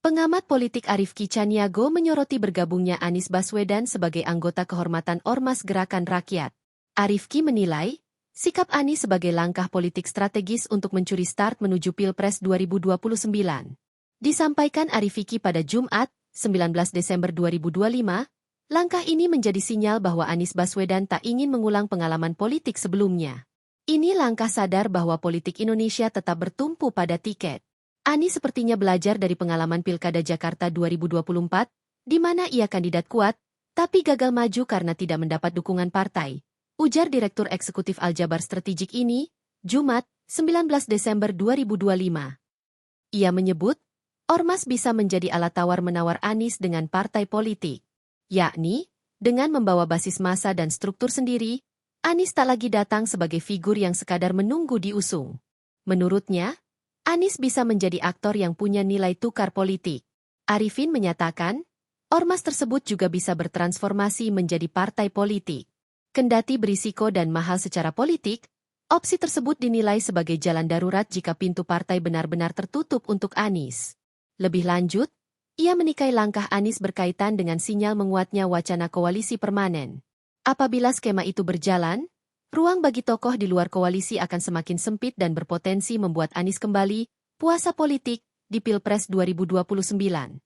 Pengamat politik Arifki Caniago menyoroti bergabungnya Anies Baswedan sebagai anggota kehormatan Ormas Gerakan Rakyat. Arifki menilai, sikap Anies sebagai langkah politik strategis untuk mencuri start menuju Pilpres 2029. Disampaikan Arifki pada Jumat, 19 Desember 2025, langkah ini menjadi sinyal bahwa Anies Baswedan tak ingin mengulang pengalaman politik sebelumnya. Ini langkah sadar bahwa politik Indonesia tetap bertumpu pada tiket. Anies sepertinya belajar dari pengalaman Pilkada Jakarta 2024, di mana ia kandidat kuat, tapi gagal maju karena tidak mendapat dukungan partai. Ujar Direktur Eksekutif Aljabar Strategik ini, Jumat, 19 Desember 2025. Ia menyebut, Ormas bisa menjadi alat tawar-menawar Anies dengan partai politik. Yakni, dengan membawa basis massa dan struktur sendiri, Anies tak lagi datang sebagai figur yang sekadar menunggu diusung. Menurutnya, Anies bisa menjadi aktor yang punya nilai tukar politik. Arifin menyatakan, ormas tersebut juga bisa bertransformasi menjadi partai politik. Kendati berisiko dan mahal secara politik, opsi tersebut dinilai sebagai jalan darurat jika pintu partai benar-benar tertutup untuk Anies. Lebih lanjut, ia menikai langkah Anies berkaitan dengan sinyal menguatnya wacana koalisi permanen. Apabila skema itu berjalan, ruang bagi tokoh di luar koalisi akan semakin sempit dan berpotensi membuat Anies kembali puasa politik di Pilpres 2029.